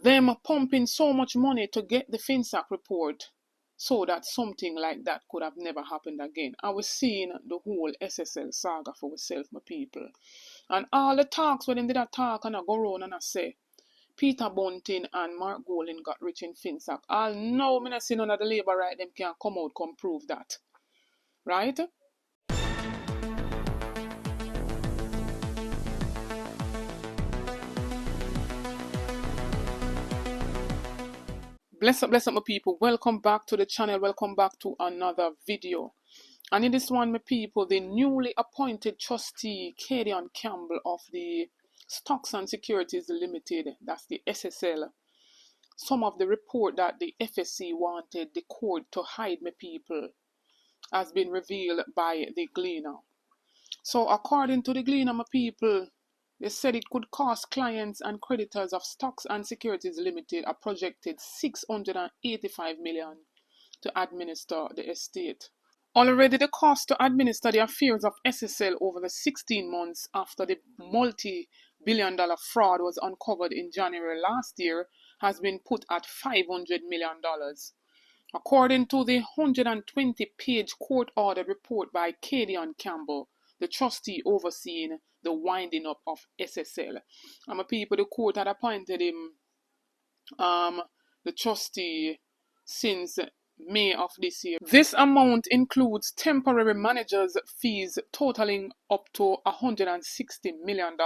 Them pumping so much money to get the FINSAC report so that something like that could have never happened again. I was seeing the whole SSL saga for myself, my people. And all the talks when them did a talk and I go around and I say, Peter Bunting and Mark Golding got rich in FINSAC. I'll know me not see none of the Labourites them can come out come prove that. Right? Bless up my people. Welcome back to the channel. Welcome back to another video. And in this one, my people, the newly appointed trustee, Kadian Campbell of the Stocks and Securities Limited, that's the SSL, some of the report that the FSC wanted the court to hide, my people, has been revealed by the Gleaner. So according to the Gleaner, my people, they said it could cost clients and creditors of Stocks and Securities Limited a projected $685 million to administer the estate. Already the cost to administer the affairs of SSL over the 16 months after the multi-billion-dollar fraud was uncovered in January last year has been put at $500 million. According to the 120-page court-ordered report by Kadian Campbell, the trustee overseeing the winding up of SSL. And my people, the court had appointed him the trustee since May of this year. This amount includes temporary managers' fees totaling up to $160 million.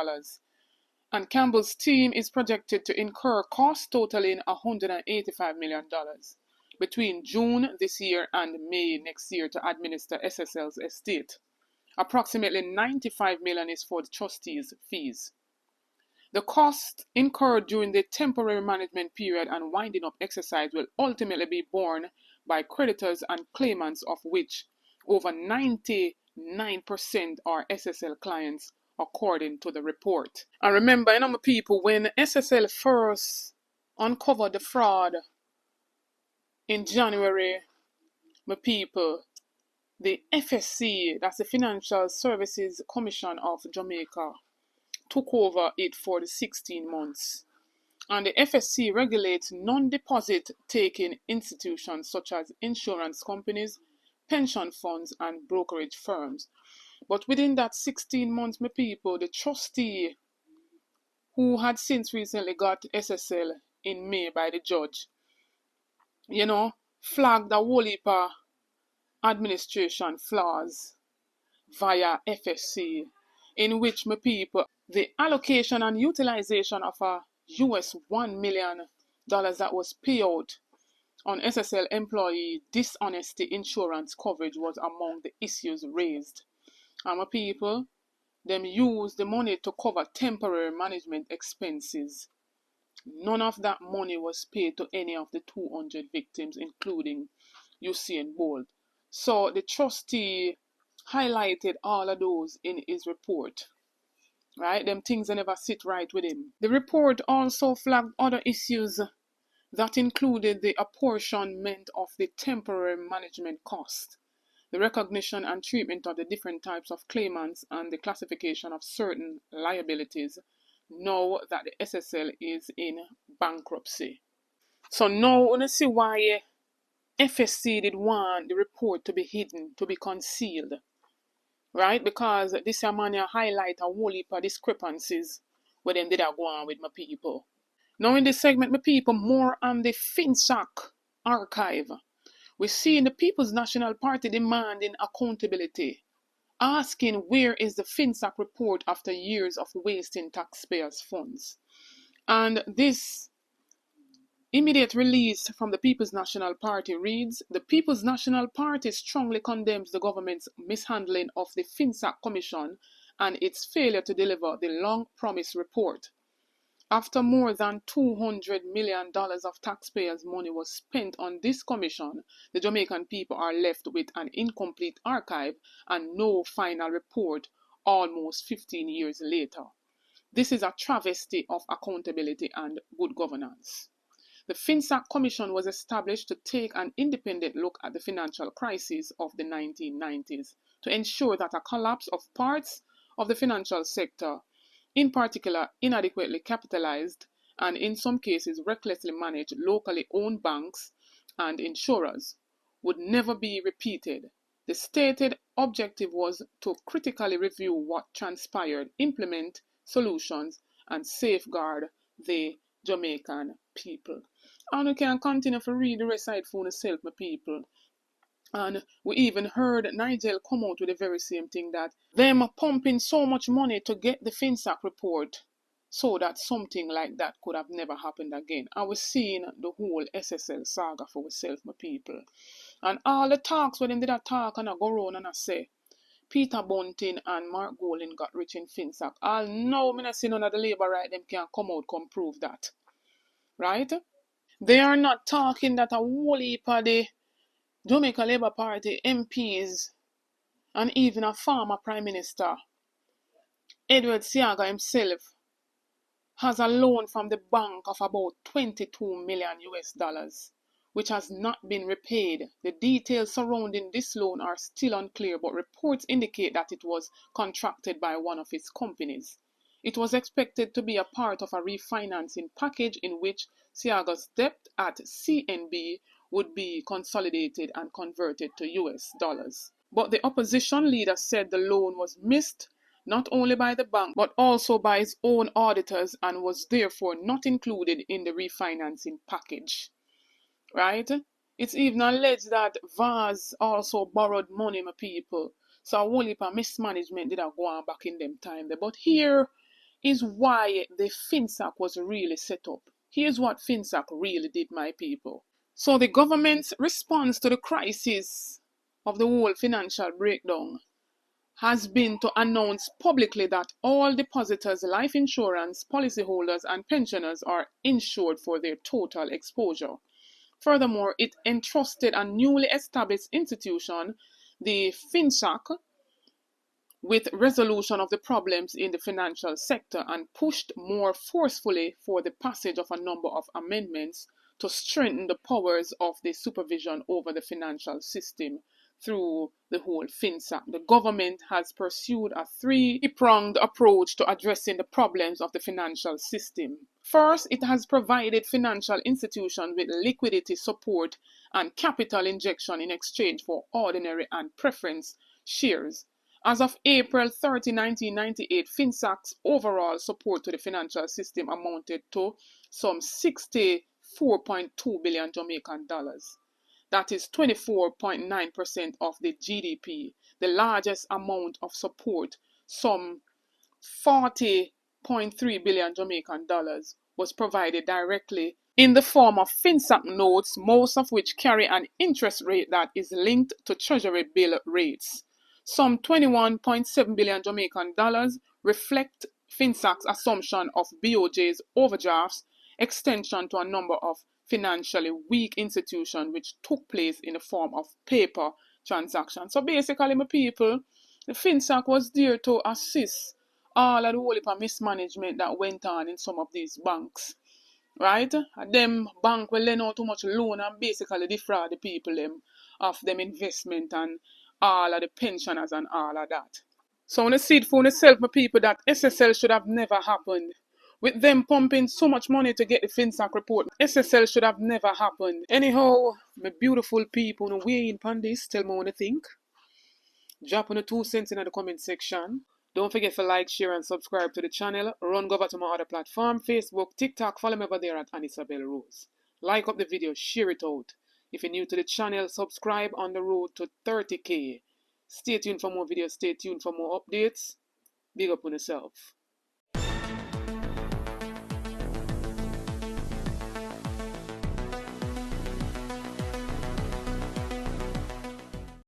And Campbell's team is projected to incur costs totaling $185 million between June this year and May next year to administer SSL's estate. Approximately $95 million is for the trustees' fees. The cost incurred during the temporary management period and winding up exercise will ultimately be borne by creditors and claimants, of which over 99% are SSL clients, according to the report. And remember, you know, my people, when SSL first uncovered the fraud in January, my people, the FSC, that's the Financial Services Commission of Jamaica, took over it for the 16 months. And the FSC regulates non-deposit taking institutions such as insurance companies, pension funds, and brokerage firms. But within that 16 months, my people, the trustee, who had since recently got SSL in May by the judge, you know, flagged a whole heap of administration flaws via FSC, in which, my people, the allocation and utilization of a US $1 million that was paid out on SSL employee dishonesty insurance coverage was among the issues raised. And my people, them used the money to cover temporary management expenses. None of that money was paid to any of the 200 victims, including Usain Bolt. So the trustee highlighted all of those in his report. Right? Them things that never sit right with him. The report also flagged other issues that included the apportionment of the temporary management cost, the recognition and treatment of the different types of claimants, and the classification of certain liabilities now that the SSL is in bankruptcy. So now we see why FSC did want the report to be hidden, to be concealed. Right? Because this man highlight a whole heap of discrepancies where them did go on with my people. Now in this segment, my people, more on the FINSAC archive. We see in the People's National Party demanding accountability, asking where is the FINSAC report after years of wasting taxpayers' funds. And this immediate release from the People's National Party reads, the People's National Party strongly condemns the government's mishandling of the FINSAC Commission and its failure to deliver the long-promised report. After more than $200 million of taxpayers' money was spent on this commission, the Jamaican people are left with an incomplete archive and no final report almost 15 years later. This is a travesty of accountability and good governance. The FINSAC Commission was established to take an independent look at the financial crisis of the 1990s to ensure that a collapse of parts of the financial sector, in particular inadequately capitalized and in some cases recklessly managed locally owned banks and insurers would never be repeated. The stated objective was to critically review what transpired, implement solutions, and safeguard the Jamaican people. And we can continue to read the rest of it for yourself, my people. And we even heard Nigel come out with the very same thing, that them pumping so much money to get the FINSAC report so that something like that could have never happened again. And we're seeing the whole SSL saga for ourselves, my people. And all the talks when they did a talk and I go around and I say Peter Bunting and Mark Golding got rich in FINSAC. I'll know me not see none of the Labour them can come out come prove that. Right? They are not talking that a whole heap of the Jamaica Labour Party MPs and even a former Prime Minister, Edward Siaga himself, has a loan from the bank of about 22 million US dollars, which has not been repaid. The details surrounding this loan are still unclear, but reports indicate that it was contracted by one of its companies. It was expected to be a part of a refinancing package in which Siaga's debt at CNB would be consolidated and converted to US dollars. But the opposition leader said the loan was missed not only by the bank but also by its own auditors and was therefore not included in the refinancing package. Right? It's even alleged that Vaz also borrowed money, my people. So a whole heap of mismanagement did go on back in them time. But here is why the FINSAC was really set up. Here's what FINSAC really did, my people. So the government's response to the crisis of the whole financial breakdown has been to announce publicly that all depositors, life insurance, policyholders, and pensioners are insured for their total exposure. Furthermore, it entrusted a newly established institution, the FINSAC, with resolution of the problems in the financial sector and pushed more forcefully for the passage of a number of amendments to strengthen the powers of the supervision over the financial system through the whole FINSAC. The government has pursued a three-pronged approach to addressing the problems of the financial system. First, it has provided financial institutions with liquidity support and capital injection in exchange for ordinary and preference shares. As of April 30, 1998, FINSAC's overall support to the financial system amounted to some 64.2 billion Jamaican dollars. That is 24.9% of the GDP. The largest amount of support, some 40.3 billion Jamaican dollars, was provided directly in the form of FINSAC notes, most of which carry an interest rate that is linked to Treasury bill rates. Some 21.7 billion Jamaican dollars reflect FINSAC's assumption of BOJ's overdrafts extension to a number of financially weak institutions which took place in the form of paper transactions. So basically, my people, the FINSAC was there to assist all of the whole heap of mismanagement that went on in some of these banks. Right? Them bank will lend out too much loan and basically defraud the people them of them investment and all of the pensioners and all of that. So when you see it for yourself, my people, that SSL should have never happened. With them pumping so much money to get the FINSAC report, SSL should have never happened. Anyhow, my beautiful people, no way in on this, tell me what you think. Drop on the 2 cents in the comment section. Don't forget to like, share, and subscribe to the channel. Run over to my other platform, Facebook, TikTok. Follow me over there at Isabel Rose. Like up the video, share it out. If you're new to the channel, subscribe on the road to 30K. Stay tuned for more videos. Stay tuned for more updates. Big up on yourself.